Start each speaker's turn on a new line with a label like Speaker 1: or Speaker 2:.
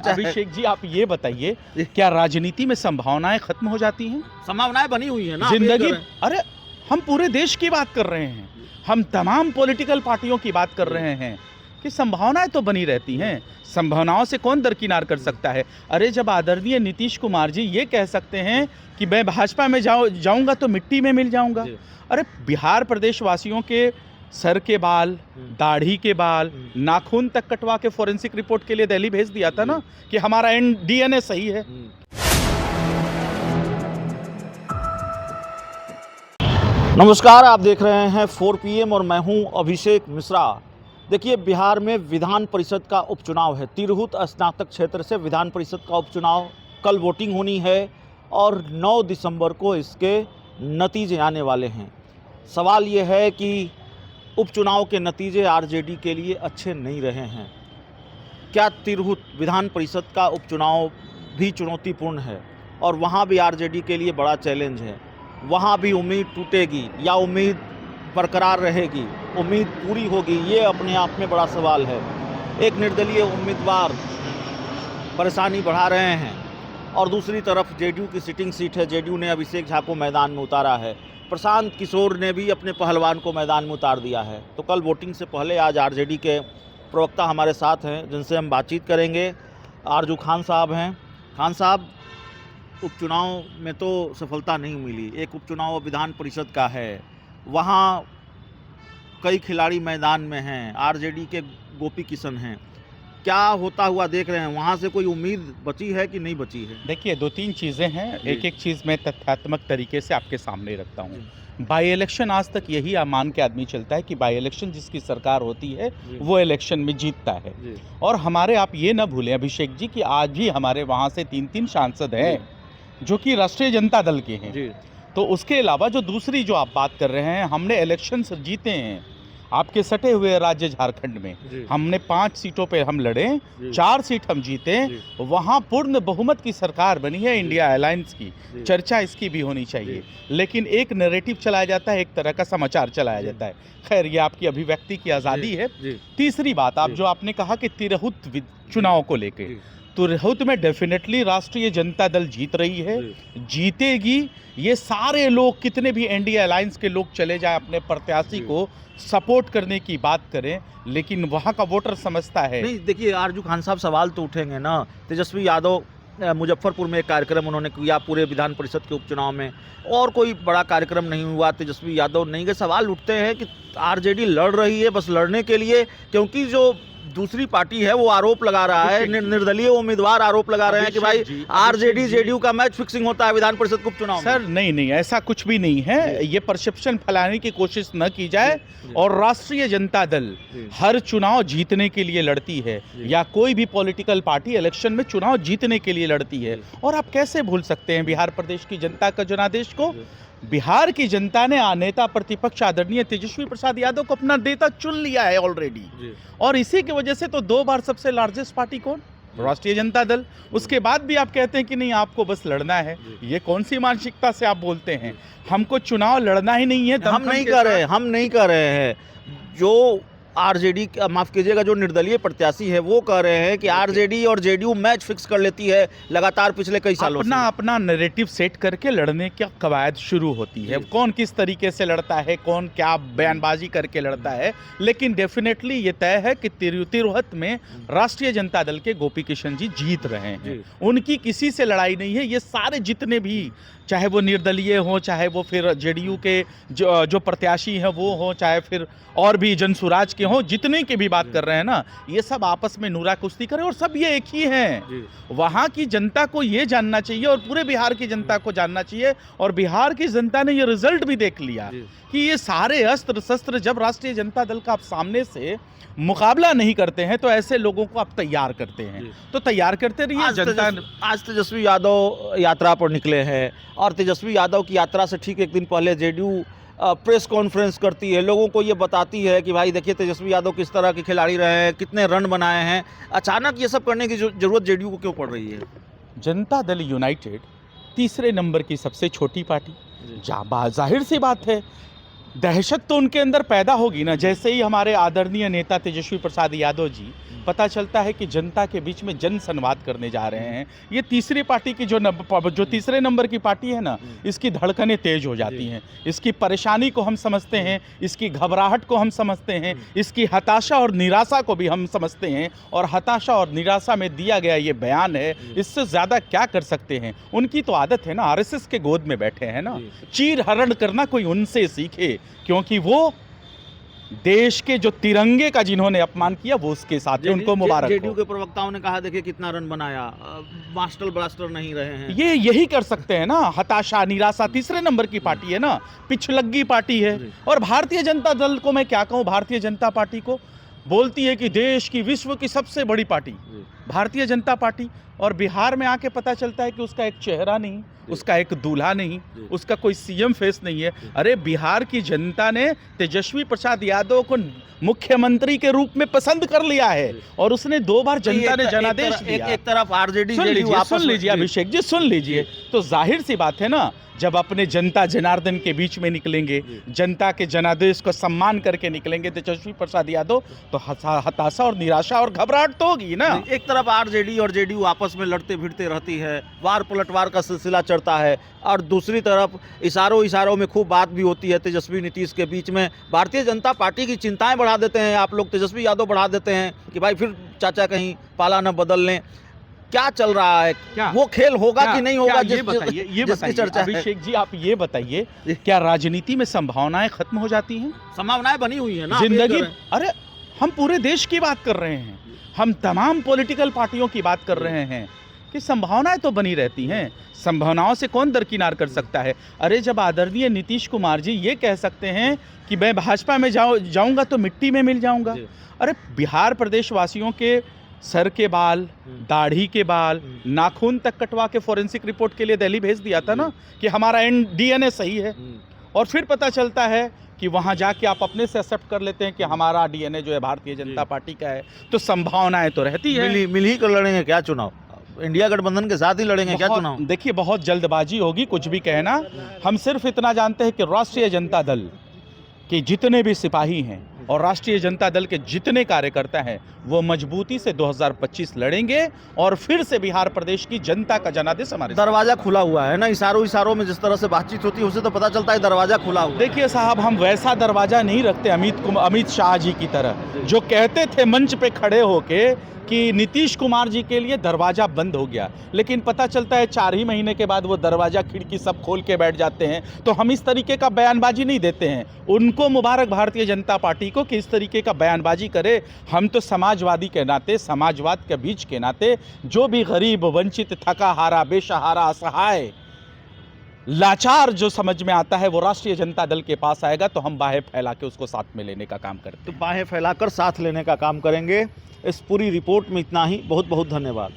Speaker 1: सोचा है।
Speaker 2: अभिषेक जी आप ये बताइए, क्या राजनीति में संभावनाएं खत्म हो जाती हैं?
Speaker 1: संभावनाएं बनी हुई है ना
Speaker 2: जिंदगी, अरे हम पूरे देश की बात कर रहे हैं, हम तमाम पॉलिटिकल पार्टियों की बात कर रहे हैं कि संभावनाएं तो बनी रहती हैं। संभावनाओं से कौन दरकिनार कर सकता है? अरे जब आदरणीय नीतीश कुमार जी ये कह सकते हैं कि मैं भाजपा में जाऊंगा तो मिट्टी में मिल जाऊंगा। अरे बिहार प्रदेश वासियों के सर के बाल, दाढ़ी के बाल, नाखून तक कटवा के फॉरेंसिक रिपोर्ट के लिए दिल्ली भेज दिया था ना कि हमारा डीएनए सही है।
Speaker 1: नमस्कार, आप देख रहे हैं 4 PM और मैं हूं अभिषेक मिश्रा। देखिए, बिहार में विधान परिषद का उपचुनाव है। तिरहुत स्नातक क्षेत्र से विधान परिषद का उपचुनाव, कल वोटिंग होनी है और 9 दिसंबर को इसके नतीजे आने वाले हैं। सवाल ये है कि उपचुनाव के नतीजे आरजेडी के लिए अच्छे नहीं रहे हैं। क्या तिरहुत विधान परिषद का उपचुनाव भी चुनौतीपूर्ण है और वहाँ भी आरजेडी के लिए बड़ा चैलेंज है? वहाँ भी उम्मीद टूटेगी या उम्मीद बरकरार रहेगी, उम्मीद पूरी होगी, ये अपने आप में बड़ा सवाल है। एक निर्दलीय उम्मीदवार परेशानी बढ़ा रहे हैं और दूसरी तरफ जेडीयू की सिटिंग सीट है। जेडीयू ने अभिषेक झा को मैदान में उतारा है। प्रशांत किशोर ने भी अपने पहलवान को मैदान में उतार दिया है। तो कल वोटिंग से पहले आज आरजेडी के प्रवक्ता हमारे साथ हैं जिनसे हम बातचीत करेंगे। आरजू खान साहब हैं। खान साहब, उपचुनाव में तो सफलता नहीं मिली, एक उपचुनाव विधान परिषद का है, वहाँ कई खिलाड़ी मैदान में हैं, आरजेडी के गोपी किशन हैं, क्या होता हुआ देख रहे हैं? वहाँ से कोई उम्मीद बची है कि नहीं बची है?
Speaker 2: देखिए, 2-3 चीज़ें हैं। एक चीज़ मैं तथ्यात्मक तरीके से आपके सामने रखता हूँ। बाई इलेक्शन आज तक यही मान के आदमी चलता है कि बाई इलेक्शन जिसकी सरकार होती है वो इलेक्शन में जीतता है। और हमारे, आप ये ना भूलें अभिषेक जी, कि आज भी हमारे वहाँ से 3-3 सांसद हैं जो कि राष्ट्रीय जनता दल के हैं। तो उसके अलावा जो दूसरी जो आप बात कर रहे हैं, हमने इलेक्शन जीते हैं आपके सटे हुए राज्य झारखंड में। हमने 5 सीटों पे हम लड़े, 4 सीट हम जीते, वहाँ पूर्ण बहुमत की सरकार बनी है इंडिया अलायंस की। चर्चा इसकी भी होनी चाहिए, लेकिन एक नैरेटिव चलाया जाता है, एक तरह का समाचार चलाया जाता है। खैर, ये आपकी अभिव्यक्ति की आज़ादी है। तीसरी बात, आप जो आपने कहा कि तिरहुत चुनाव को लेके, तिरहुत में डेफिनेटली राष्ट्रीय जनता दल जीत रही है, जीतेगी। ये सारे लोग, कितने भी एनडीए अलायंस के लोग चले जाएं, अपने प्रत्याशी को सपोर्ट करने की बात करें, लेकिन वहाँ का वोटर समझता है।
Speaker 1: नहीं, देखिए आरजू खान साहब, सवाल तो उठेंगे ना। तेजस्वी यादव मुजफ्फरपुर में एक कार्यक्रम उन्होंने किया पूरे विधान परिषद के उपचुनाव में, और कोई बड़ा कार्यक्रम नहीं हुआ, तेजस्वी यादव नहीं गए। सवाल उठते हैं कि आरजेडी लड़ रही है बस लड़ने के लिए, क्योंकि जो दूसरी पार्टी है वो आरोप लगा रहा है, निर्दलीय उम्मीदवार आरोप लगा रहे हैं कि भाई आरजेडी जेडीयू का मैच फिक्सिंग होता है विधान परिषद के उपचुनाव में।
Speaker 2: सर नहीं, ऐसा कुछ भी नहीं है। ये परसेप्शन फैलाने की कोशिश न की जाए। और राष्ट्रीय जनता दल हर चुनाव जीतने के लिए लड़ती है, या कोई भी पॉलिटिकल पार्टी इलेक्शन में चुनाव जीतने के लिए लड़ती है। और आप कैसे भूल सकते हैं बिहार प्रदेश की जनता का जनादेश को? बिहार की जनता ने नेता प्रतिपक्ष आदरणीय तेजस्वी प्रसाद यादव को अपना नेता चुन लिया है ऑलरेडी। और इसी की वजह से तो 2 बार सबसे लार्जेस्ट पार्टी कौन? राष्ट्रीय जनता दल। उसके बाद भी आप कहते हैं कि नहीं, आपको बस लड़ना है। ये कौन सी मानसिकता से आप बोलते हैं? हमको चुनाव लड़ना ही नहीं है।
Speaker 1: हम नहीं कर रहे हैं। जो आरजेडी, माफ़ कीजिएगा, जो निर्दलीय प्रत्याशी है वो कह रहे हैं कि आरजेडी और जेडीयू मैच फिक्स कर लेती है लगातार पिछले कई सालों से।
Speaker 2: अपना नैरेटिव सेट करके लड़ने की कवायद शुरू होती है। कौन किस तरीके से लड़ता है, कौन क्या बयानबाजी करके लड़ता है। लेकिन डेफिनेटली ये तय है कि तिरहुत में राष्ट्रीय जनता दल के गोपी किशन जी जीत रहे हैं। उनकी किसी से लड़ाई नहीं है। ये सारे जितने भी, चाहे वो निर्दलीय हो, चाहे वो फिर जेडीयू के जो प्रत्याशी हैं वो हो, चाहे फिर और भी जनसुराज के हों, जितने की भी बात कर रहे हैं ना, ये सब आपस में नूरा कुश्ती करें और सब ये एक ही हैं। वहाँ की जनता को ये जानना चाहिए और पूरे बिहार की जनता को जानना चाहिए। और बिहार की जनता ने ये रिजल्ट भी देख लिया कि ये सारे अस्त्र शस्त्र जब राष्ट्रीय जनता दल का आप सामने से मुकाबला नहीं करते हैं तो ऐसे लोगों को आप तैयार करते हैं। तो तैयार करते रहिए। जनता
Speaker 1: आज तेजस्वी यादव यात्रा पर निकले हैं और तेजस्वी यादव की यात्रा से ठीक एक दिन पहले जेडीयू प्रेस कॉन्फ्रेंस करती है, लोगों को ये बताती है कि भाई देखिए तेजस्वी यादव किस तरह के खिलाड़ी रहे हैं, कितने रन बनाए हैं। अचानक ये सब करने की जरूरत जेडीयू को क्यों पड़ रही है?
Speaker 2: जनता दल यूनाइटेड तीसरे नंबर की सबसे छोटी पार्टी, जाहिर सी बात है दहशत तो उनके अंदर पैदा होगी ना, जैसे ही हमारे आदरणीय नेता तेजस्वी प्रसाद यादव जी पता चलता है कि जनता के बीच में जन संवाद करने जा रहे हैं। ये तीसरी पार्टी की जो तीसरे नंबर की पार्टी है ना, इसकी धड़कनें तेज हो जाती हैं, इसकी परेशानी को हम समझते हैं, इसकी घबराहट को हम समझते हैं, इसकी हताशा और निराशा को भी हम समझते हैं। और हताशा और निराशा में दिया गया ये बयान है, इससे ज़्यादा क्या कर सकते हैं। उनकी तो आदत है ना, आरएसएस के गोद में बैठे हैं ना, चीर हरण करना कोई उनसे सीखे, क्योंकि वो देश के जो तिरंगे का जिन्होंने अपमान किया वो उसके साथ है, उनको मुबारक
Speaker 1: जेडीयू
Speaker 2: हो।
Speaker 1: के प्रवक्ताओं ने कहा देखिए कितना रन बनाया, मास्टर ब्लास्टर नहीं रहे हैं।
Speaker 2: ये यही कर सकते हैं ना, हताशा निराशा। तीसरे नंबर की पार्टी है ना, पिछलग्गी पार्टी है। और भारतीय जनता दल को मैं क्या कहूँ, भारतीय जनता पार्टी को बोलती है कि देश की विश्व की सबसे बड़ी पार्टी भारतीय जनता पार्टी, और बिहार में आके पता चलता है कि उसका एक चेहरा नहीं, उसका एक दूल्हा नहीं, उसका कोई सीएम फेस नहीं है। अरे बिहार की जनता ने तेजस्वी प्रसाद यादव को मुख्यमंत्री के रूप में पसंद कर लिया है, और उसने 2 बार जनता ने जनादेश दिया।
Speaker 1: एक तरफ आरजेडी
Speaker 2: सुन लीजिए अभिषेक जी, सुन लीजिए। तो जाहिर सी बात है ना, जब अपने जनता जनार्दन के बीच में निकलेंगे, जनता के जनादेश को सम्मान करके निकलेंगे तेजस्वी प्रसाद यादव, तो हताशा और निराशा और घबराहट तो होगी ना।
Speaker 1: एक तरफ आरजेडी और जेडीयू आपस में लड़ते भिड़ते रहती है, वार पलटवार का सिलसिला चढ़ता है, और दूसरी तरफ इशारों में खूब बात भी होती है तेजस्वी नीतीश के बीच में। भारतीय जनता पार्टी की चिंताएं बढ़ा देते हैं आप लोग, तेजस्वी यादव बढ़ा देते हैं कि भाई फिर चाचा कहीं पाला न बदल लें। क्या चल रहा है, क्या वो खेल होगा कि नहीं होगा,
Speaker 2: ये बताइए
Speaker 1: चर्चा
Speaker 2: अभिषेक जी, आप ये बताइए, क्या राजनीति में संभावनाएं खत्म हो जाती हैं?
Speaker 1: संभावनाएं बनी हुई है ना
Speaker 2: जिंदगी। अरे हम पूरे देश की बात कर रहे हैं, हम तमाम पॉलिटिकल पार्टियों की बात कर रहे हैं कि संभावनाएं तो बनी रहती हैं। संभावनाओं से कौन दरकिनार कर सकता है। अरे जब आदरणीय नीतीश कुमार जी ये कह सकते हैं कि मैं भाजपा में जाऊंगा तो मिट्टी में मिल जाऊंगा। अरे बिहार प्रदेश वासियों के सर के बाल, दाढ़ी के बाल, नाखून तक कटवा के फॉरेंसिक रिपोर्ट के लिए दिल्ली भेज दिया था ना कि हमारा डीएनए सही है, और फिर पता चलता है कि वहां जाके आप अपने से एक्सेप्ट कर लेते हैं कि हमारा डीएनए जो है भारतीय जनता पार्टी का है। तो संभावनाएं तो रहती है।
Speaker 1: मिल ही कर लड़ेंगे क्या चुनाव, इंडिया गठबंधन के साथ ही लड़ेंगे क्या चुनाव?
Speaker 2: देखिए बहुत जल्दबाजी होगी कुछ भी कहना। हम सिर्फ इतना जानते हैं कि राष्ट्रीय जनता दल के जितने भी सिपाही हैं और राष्ट्रीय जनता दल के जितने कार्यकर्ता हैं वो मजबूती से 2025 लड़ेंगे, और फिर से बिहार प्रदेश की जनता का जनादेश हमारे
Speaker 1: दरवाजा खुला हुआ है ना। इशारों में जिस तरह से बातचीत होती है उससे तो पता चलता है दरवाजा खुला हुआ।
Speaker 2: देखिए साहब, हम वैसा दरवाजा नहीं रखते अमित शाह जी की तरह, जो कहते थे मंच पे खड़े होके कि नीतीश कुमार जी के लिए दरवाजा बंद हो गया, लेकिन पता चलता है 4 ही महीने के बाद वो दरवाजा खिड़की सब खोल के बैठ जाते हैं। तो हम इस तरीके का बयानबाजी नहीं देते हैं। उनको मुबारक भारतीय जनता पार्टी को कि इस तरीके का बयानबाजी करे। हम तो समाजवादी के नाते, समाजवाद के बीच के नाते, जो भी गरीब, वंचित, थका हारा, बेसहारा, असहाय, लाचार जो समझ में आता है वो राष्ट्रीय जनता दल के पास आएगा, तो हम बाहें फैला के उसको साथ में लेने का काम करते हैं।
Speaker 1: तो बाहें फैलाकर साथ लेने का काम करेंगे। इस पूरी रिपोर्ट में इतना ही। बहुत बहुत धन्यवाद।